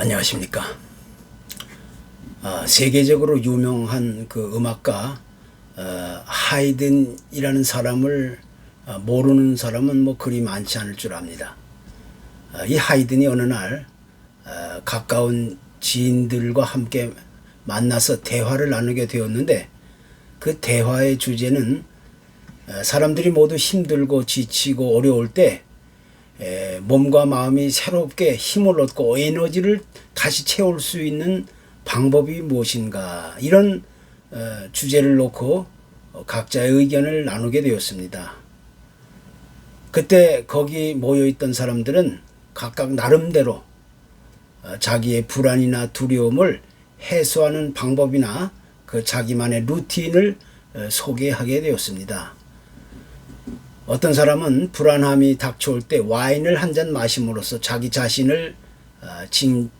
안녕하십니까. 세계적으로 유명한 그 음악가 하이든이라는 사람을 모르는 사람은 뭐 그리 많지 않을 줄 압니다. 이 하이든이 어느 날 가까운 지인들과 함께 만나서 대화를 나누게 되었는데, 그 대화의 주제는 사람들이 모두 힘들고 지치고 어려울 때 몸과 마음이 새롭게 힘을 얻고 에너지를 다시 채울 수 있는 방법이 무엇인가, 이런 주제를 놓고 각자의 의견을 나누게 되었습니다. 그때 거기 모여있던 사람들은 각각 나름대로 자기의 불안이나 두려움을 해소하는 방법이나 그 자기만의 루틴을 소개하게 되었습니다. 어떤 사람은 불안함이 닥쳐올 때 와인을 한 잔 마심으로써 자기 자신을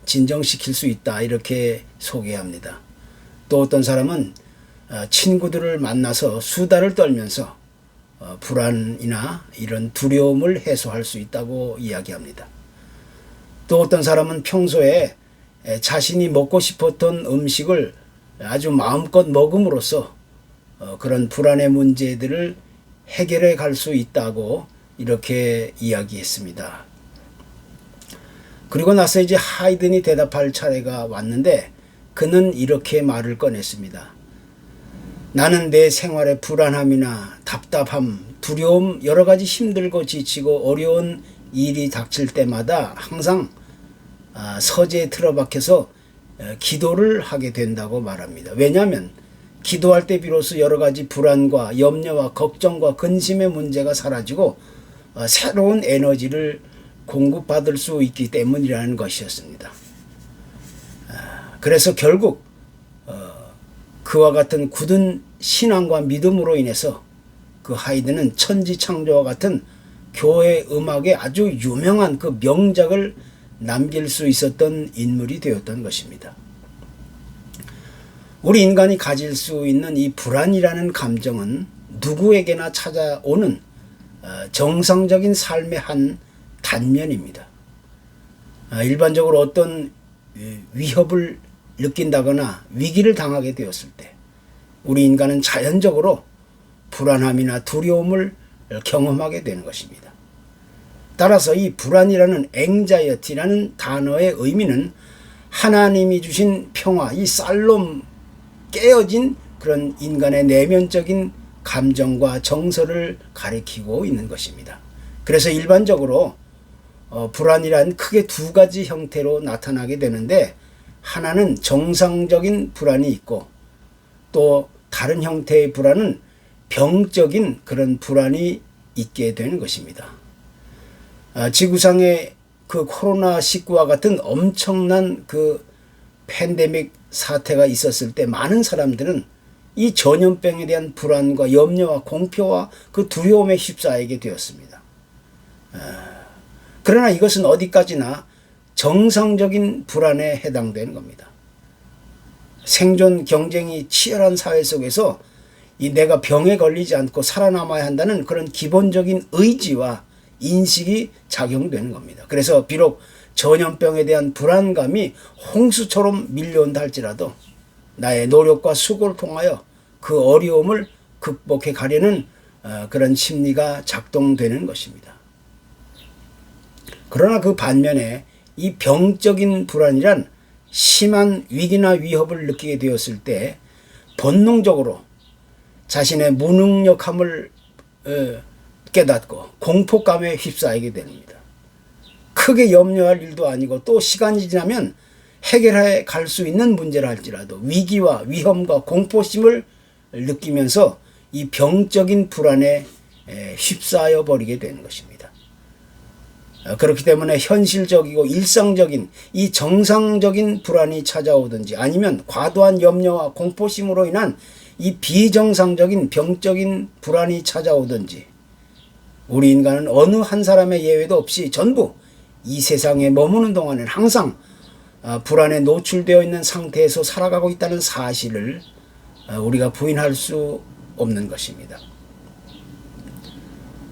진정시킬 수 있다, 이렇게 소개합니다. 또 어떤 사람은 친구들을 만나서 수다를 떨면서 불안이나 이런 두려움을 해소할 수 있다고 이야기합니다. 또 어떤 사람은 평소에 자신이 먹고 싶었던 음식을 아주 마음껏 먹음으로써 그런 불안의 문제들을 해결해 갈 수 있다고 이렇게 이야기했습니다. 그리고 나서 이제 하이든이 대답할 차례가 왔는데, 그는 이렇게 말을 꺼냈습니다. 나는 내 생활의 불안함이나 답답함, 두려움, 여러 가지 힘들고 지치고 어려운 일이 닥칠 때마다 항상 서재에 틀어박혀서 기도를 하게 된다고 말합니다. 왜냐하면 기도할 때 비로소 여러 가지 불안과 염려와 걱정과 근심의 문제가 사라지고 새로운 에너지를 공급받을 수 있기 때문이라는 것이었습니다. 그래서 결국 그와 같은 굳은 신앙과 믿음으로 인해서 그 하이든은 천지창조와 같은 교회 음악의 아주 유명한 그 명작을 남길 수 있었던 인물이 되었던 것입니다. 우리 인간이 가질 수 있는 이 불안이라는 감정은 누구에게나 찾아오는 정상적인 삶의 한 단면입니다. 일반적으로 어떤 위협을 느낀다거나 위기를 당하게 되었을 때 우리 인간은 자연적으로 불안함이나 두려움을 경험하게 되는 것입니다. 따라서 이 불안이라는 anxiety라는 단어의 의미는 하나님이 주신 평화, 이 살롬, 깨어진 그런 인간의 내면적인 감정과 정서를 가리키고 있는 것입니다. 그래서 일반적으로 불안이란 크게 두 가지 형태로 나타나게 되는데, 하나는 정상적인 불안이 있고 또 다른 형태의 불안은 병적인 그런 불안이 있게 되는 것입니다. 지구상의 그 코로나19와 같은 엄청난 그 팬데믹 사태가 있었을 때 많은 사람들은 이 전염병에 대한 불안과 염려와 공포와 그 두려움에 휩싸이게 되었습니다. 그러나 이것은 어디까지나 정상적인 불안에 해당되는 겁니다. 생존 경쟁이 치열한 사회 속에서 이 내가 병에 걸리지 않고 살아남아야 한다는 그런 기본적인 의지와 인식이 작용되는 겁니다. 그래서 비록 전염병에 대한 불안감이 홍수처럼 밀려온다 할지라도 나의 노력과 수고를 통하여 그 어려움을 극복해 가려는 그런 심리가 작동되는 것입니다. 그러나 그 반면에 이 병적인 불안이란 심한 위기나 위협을 느끼게 되었을 때 본능적으로 자신의 무능력함을 깨닫고 공포감에 휩싸이게 됩니다. 크게 염려할 일도 아니고 또 시간이 지나면 해결해 갈 수 있는 문제라 할지라도 위기와 위험과 공포심을 느끼면서 이 병적인 불안에 휩싸여 버리게 되는 것입니다. 그렇기 때문에 현실적이고 일상적인 이 정상적인 불안이 찾아오든지 아니면 과도한 염려와 공포심으로 인한 이 비정상적인 병적인 불안이 찾아오든지 우리 인간은 어느 한 사람의 예외도 없이 전부 이 세상에 머무는 동안은 항상 불안에 노출되어 있는 상태에서 살아가고 있다는 사실을 우리가 부인할 수 없는 것입니다.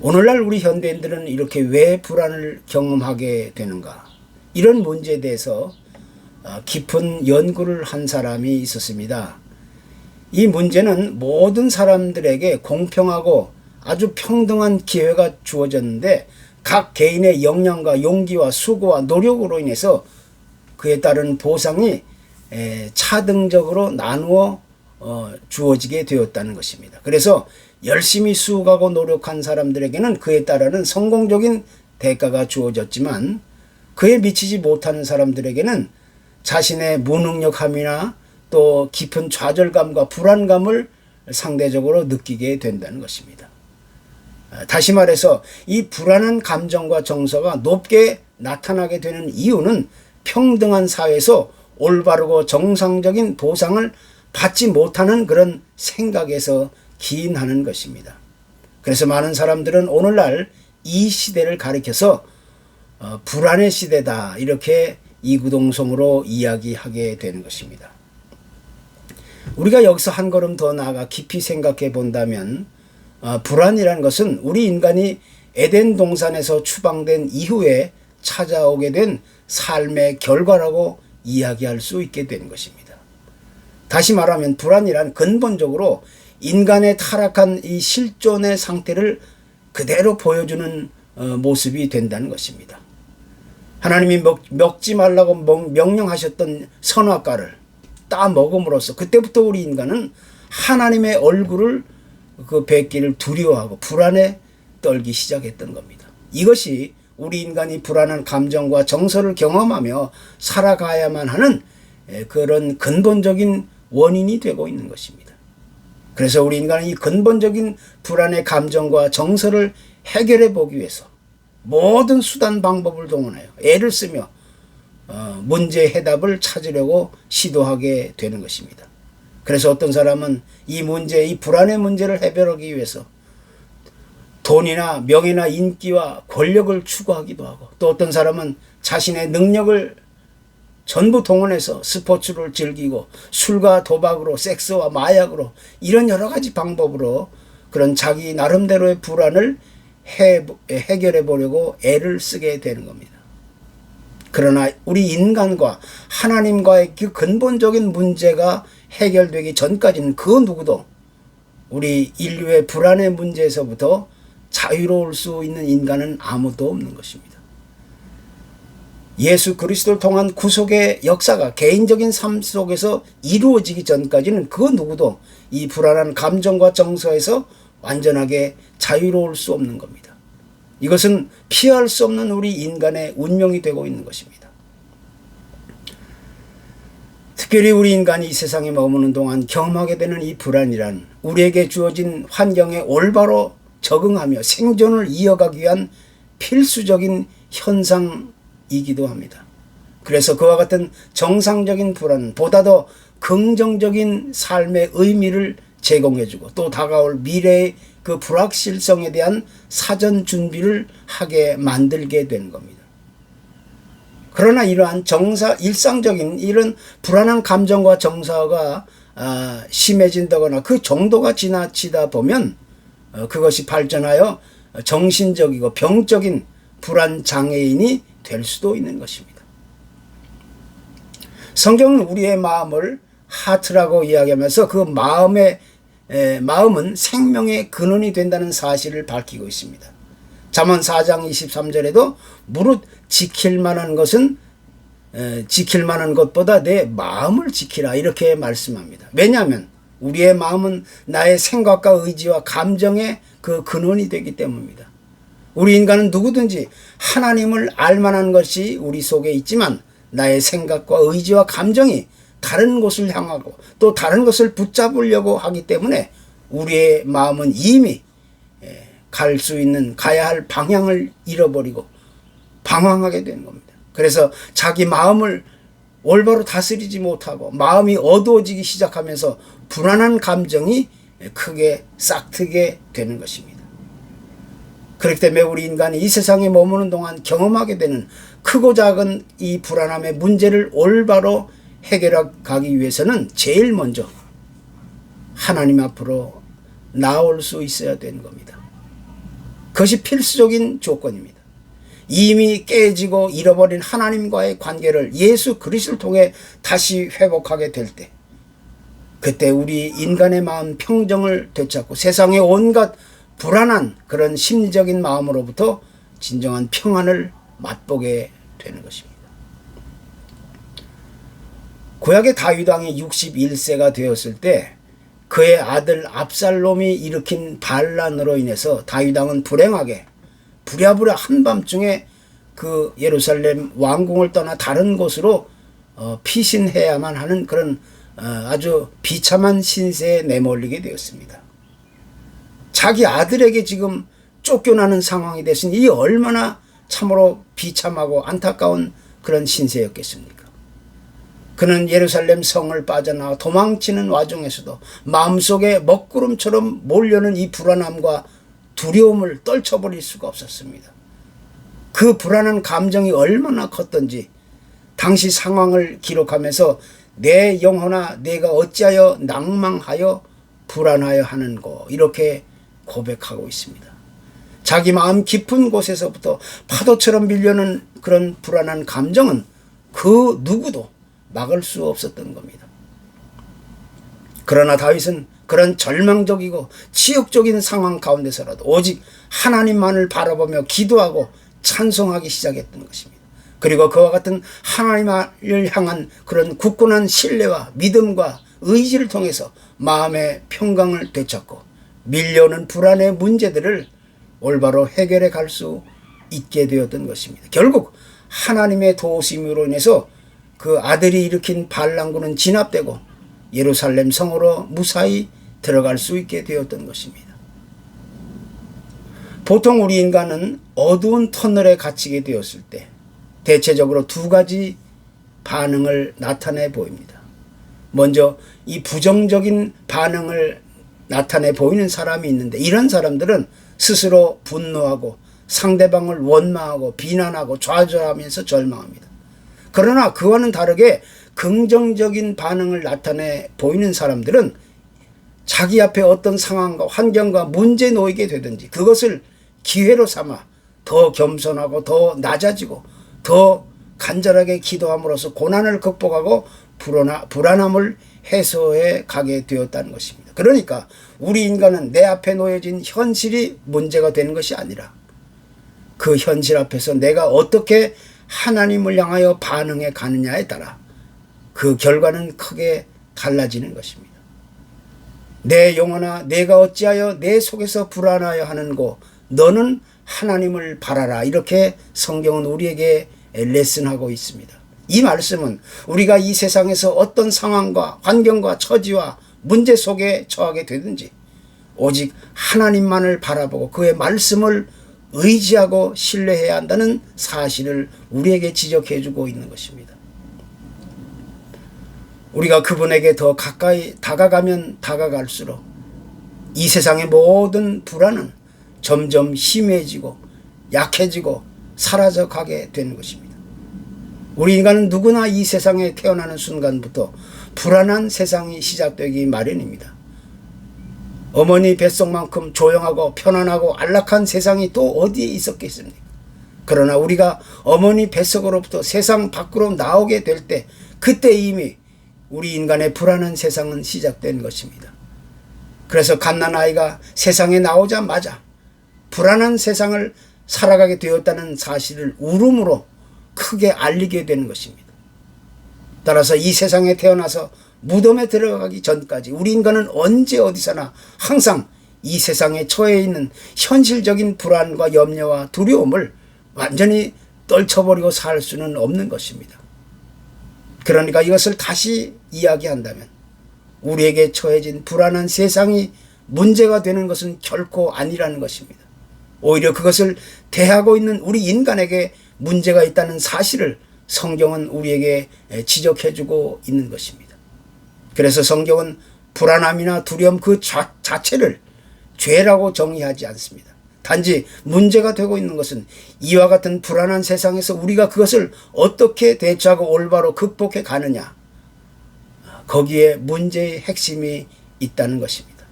오늘날 우리 현대인들은 이렇게 왜 불안을 경험하게 되는가? 이런 문제에 대해서 깊은 연구를 한 사람이 있었습니다. 이 문제는 모든 사람들에게 공평하고 아주 평등한 기회가 주어졌는데 각 개인의 역량과 용기와 수고와 노력으로 인해서 그에 따른 보상이 차등적으로 나누어 주어지게 되었다는 것입니다. 그래서 열심히 수고하고 노력한 사람들에게는 그에 따르는 성공적인 대가가 주어졌지만 그에 미치지 못하는 사람들에게는 자신의 무능력함이나 또 깊은 좌절감과 불안감을 상대적으로 느끼게 된다는 것입니다. 다시 말해서 이 불안한 감정과 정서가 높게 나타나게 되는 이유는 평등한 사회에서 올바르고 정상적인 보상을 받지 못하는 그런 생각에서 기인하는 것입니다. 그래서 많은 사람들은 오늘날 이 시대를 가리켜서 불안의 시대다 이렇게 이구동성으로 이야기하게 되는 것입니다. 우리가 여기서 한 걸음 더 나아가 깊이 생각해 본다면 불안이라는 것은 우리 인간이 에덴 동산에서 추방된 이후에 찾아오게 된 삶의 결과라고 이야기할 수 있게 되는 것입니다. 다시 말하면 불안이란 근본적으로 인간의 타락한 이 실존의 상태를 그대로 보여주는 모습이 된다는 것입니다. 하나님이 먹지 말라고 명령하셨던 선악과를 따먹음으로써 그때부터 우리 인간은 하나님의 얼굴을 뵙기를 두려워하고 불안에 떨기 시작했던 겁니다. 이것이 우리 인간이 불안한 감정과 정서를 경험하며 살아가야만 하는 그런 근본적인 원인이 되고 있는 것입니다. 그래서 우리 인간은 이 근본적인 불안의 감정과 정서를 해결해 보기 위해서 모든 수단 방법을 동원하여 애를 쓰며 문제 해답을 찾으려고 시도하게 되는 것입니다. 그래서 어떤 사람은 이 문제, 이 불안의 문제를 해결하기 위해서 돈이나 명예나 인기와 권력을 추구하기도 하고 또 어떤 사람은 자신의 능력을 전부 동원해서 스포츠를 즐기고 술과 도박으로 섹스와 마약으로 이런 여러 가지 방법으로 그런 자기 나름대로의 불안을 해결해 보려고 애를 쓰게 되는 겁니다. 그러나 우리 인간과 하나님과의 그 근본적인 문제가 해결되기 전까지는 그 누구도 우리 인류의 불안의 문제에서부터 자유로울 수 있는 인간은 아무도 없는 것입니다. 예수 그리스도를 통한 구속의 역사가 개인적인 삶 속에서 이루어지기 전까지는 그 누구도 이 불안한 감정과 정서에서 완전하게 자유로울 수 없는 겁니다. 이것은 피할 수 없는 우리 인간의 운명이 되고 있는 것입니다. 특별히 우리 인간이 이 세상에 머무는 동안 경험하게 되는 이 불안이란 우리에게 주어진 환경에 올바로 적응하며 생존을 이어가기 위한 필수적인 현상이기도 합니다. 그래서 그와 같은 정상적인 불안보다 더 긍정적인 삶의 의미를 제공해주고 또 다가올 미래의 그 불확실성에 대한 사전 준비를 하게 만들게 되는 겁니다. 그러나 이러한 일상적인 이런 불안한 감정과 정서가 심해진다거나 그 정도가 지나치다 보면 그것이 발전하여 정신적이고 병적인 불안 장애인이 될 수도 있는 것입니다. 성경은 우리의 마음을 하트라고 이야기하면서 그 마음은 생명의 근원이 된다는 사실을 밝히고 있습니다. 잠언 4장 23절에도 무릇 지킬 만한 것보다 내 마음을 지키라 이렇게 말씀합니다. 왜냐하면 우리의 마음은 나의 생각과 의지와 감정의 그 근원이 되기 때문입니다. 우리 인간은 누구든지 하나님을 알만한 것이 우리 속에 있지만 나의 생각과 의지와 감정이 다른 곳을 향하고 또 다른 것을 붙잡으려고 하기 때문에 우리의 마음은 이미 가야 할 방향을 잃어버리고 방황하게 되는 겁니다. 그래서 자기 마음을 올바로 다스리지 못하고 마음이 어두워지기 시작하면서 불안한 감정이 크게 싹트게 되는 것입니다. 그렇기 때문에 우리 인간이 이 세상에 머무는 동안 경험하게 되는 크고 작은 이 불안함의 문제를 올바로 해결해 가기 위해서는 제일 먼저 하나님 앞으로 나올 수 있어야 되는 겁니다. 그것이 필수적인 조건입니다. 이미 깨지고 잃어버린 하나님과의 관계를 예수 그리스도를 통해 다시 회복하게 될 때, 그때 우리 인간의 마음 평정을 되찾고 세상의 온갖 불안한 그런 심리적인 마음으로부터 진정한 평안을 맛보게 되는 것입니다. 구약의 다윗 왕이 61세가 되었을 때 그의 아들 압살롬이 일으킨 반란으로 인해서 다윗 왕은 불행하게 부랴부랴 한밤중에 그 예루살렘 왕궁을 떠나 다른 곳으로 피신해야만 하는 그런 아주 비참한 신세에 내몰리게 되었습니다. 자기 아들에게 지금 쫓겨나는 상황이 됐으니 이 얼마나 참으로 비참하고 안타까운 그런 신세였겠습니까? 그는 예루살렘 성을 빠져나와 도망치는 와중에서도 마음속에 먹구름처럼 몰려오는 이 불안함과 두려움을 떨쳐버릴 수가 없었습니다. 그 불안한 감정이 얼마나 컸던지 당시 상황을 기록하면서 내 영혼아 내가 어찌하여 낭망하여 불안하여 하는고 이렇게 고백하고 있습니다. 자기 마음 깊은 곳에서부터 파도처럼 밀려오는 그런 불안한 감정은 그 누구도 막을 수 없었던 겁니다. 그러나 다윗은 그런 절망적이고 치욕적인 상황 가운데서라도 오직 하나님만을 바라보며 기도하고 찬송하기 시작했던 것입니다. 그리고 그와 같은 하나님을 향한 그런 굳건한 신뢰와 믿음과 의지를 통해서 마음의 평강을 되찾고 밀려오는 불안의 문제들을 올바로 해결해 갈 수 있게 되었던 것입니다. 결국 하나님의 도우심으로 인해서 그 아들이 일으킨 반란군은 진압되고 예루살렘 성으로 무사히 들어갈 수 있게 되었던 것입니다. 보통 우리 인간은 어두운 터널에 갇히게 되었을 때 대체적으로 두 가지 반응을 나타내 보입니다. 먼저 이 부정적인 반응을 나타내 보이는 사람이 있는데 이런 사람들은 스스로 분노하고 상대방을 원망하고 비난하고 좌절하면서 절망합니다. 그러나 그와는 다르게 긍정적인 반응을 나타내 보이는 사람들은 자기 앞에 어떤 상황과 환경과 문제에 놓이게 되든지 그것을 기회로 삼아 더 겸손하고 더 낮아지고 더 간절하게 기도함으로써 고난을 극복하고 불안함을 해소해 가게 되었다는 것입니다. 그러니까 우리 인간은 내 앞에 놓여진 현실이 문제가 되는 것이 아니라 그 현실 앞에서 내가 어떻게 하나님을 향하여 반응해 가느냐에 따라 그 결과는 크게 달라지는 것입니다. 내 영혼아 내가 어찌하여 내 속에서 불안하여 하는고 너는 하나님을 바라라. 이렇게 성경은 우리에게 레슨하고 있습니다. 이 말씀은 우리가 이 세상에서 어떤 상황과 환경과 처지와 문제 속에 처하게 되든지 오직 하나님만을 바라보고 그의 말씀을 의지하고 신뢰해야 한다는 사실을 우리에게 지적해 주고 있는 것입니다. 우리가 그분에게 더 가까이 다가가면 다가갈수록 이 세상의 모든 불안은 점점 심해지고 약해지고 사라져 가게 되는 것입니다. 우리 인간은 누구나 이 세상에 태어나는 순간부터 불안한 세상이 시작되기 마련입니다. 어머니 뱃속만큼 조용하고 편안하고 안락한 세상이 또 어디에 있었겠습니까? 그러나 우리가 어머니 뱃속으로부터 세상 밖으로 나오게 될 때 그때 이미 우리 인간의 불안한 세상은 시작된 것입니다. 그래서 갓난아이가 세상에 나오자마자 불안한 세상을 살아가게 되었다는 사실을 울음으로 크게 알리게 되는 것입니다. 따라서 이 세상에 태어나서 무덤에 들어가기 전까지 우리 인간은 언제 어디서나 항상 이 세상에 처해 있는 현실적인 불안과 염려와 두려움을 완전히 떨쳐버리고 살 수는 없는 것입니다. 그러니까 이것을 다시 이야기한다면 우리에게 처해진 불안한 세상이 문제가 되는 것은 결코 아니라는 것입니다. 오히려 그것을 대하고 있는 우리 인간에게 문제가 있다는 사실을 성경은 우리에게 지적해주고 있는 것입니다. 그래서 성경은 불안함이나 두려움 그 자체를 죄라고 정의하지 않습니다. 단지 문제가 되고 있는 것은 이와 같은 불안한 세상에서 우리가 그것을 어떻게 대처하고 올바로 극복해 가느냐, 거기에 문제의 핵심이 있다는 것입니다.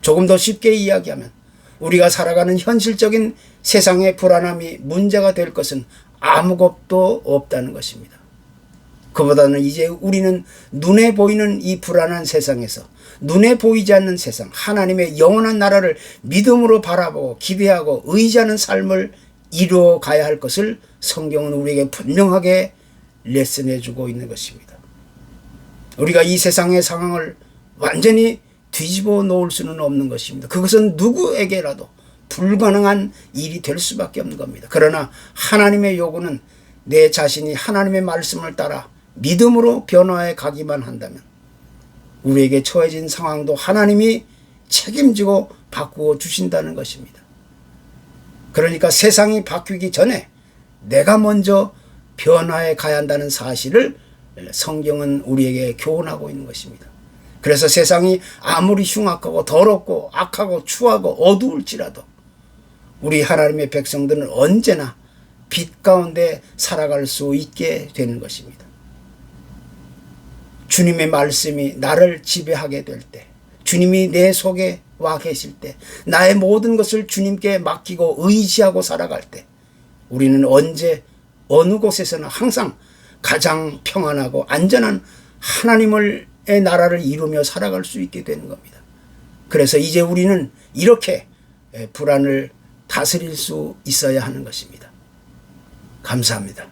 조금 더 쉽게 이야기하면 우리가 살아가는 현실적인 세상의 불안함이 문제가 될 것은 아무것도 없다는 것입니다. 그보다는 이제 우리는 눈에 보이는 이 불안한 세상에서 눈에 보이지 않는 세상, 하나님의 영원한 나라를 믿음으로 바라보고 기대하고 의지하는 삶을 이루어 가야 할 것을 성경은 우리에게 분명하게 레슨해 주고 있는 것입니다. 우리가 이 세상의 상황을 완전히 뒤집어 놓을 수는 없는 것입니다. 그것은 누구에게라도 불가능한 일이 될 수밖에 없는 겁니다. 그러나 하나님의 요구는 내 자신이 하나님의 말씀을 따라 믿음으로 변화해 가기만 한다면 우리에게 처해진 상황도 하나님이 책임지고 바꾸어 주신다는 것입니다. 그러니까 세상이 바뀌기 전에 내가 먼저 변화해 가야 한다는 사실을 성경은 우리에게 교훈하고 있는 것입니다. 그래서 세상이 아무리 흉악하고 더럽고 악하고 추하고 어두울지라도 우리 하나님의 백성들은 언제나 빛 가운데 살아갈 수 있게 되는 것입니다. 주님의 말씀이 나를 지배하게 될 때, 주님이 내 속에 와 계실 때, 나의 모든 것을 주님께 맡기고 의지하고 살아갈 때 우리는 언제 어느 곳에서나 항상 가장 평안하고 안전한 하나님의 나라를 이루며 살아갈 수 있게 되는 겁니다. 그래서 이제 우리는 이렇게 불안을 다스릴 수 있어야 하는 것입니다. 감사합니다.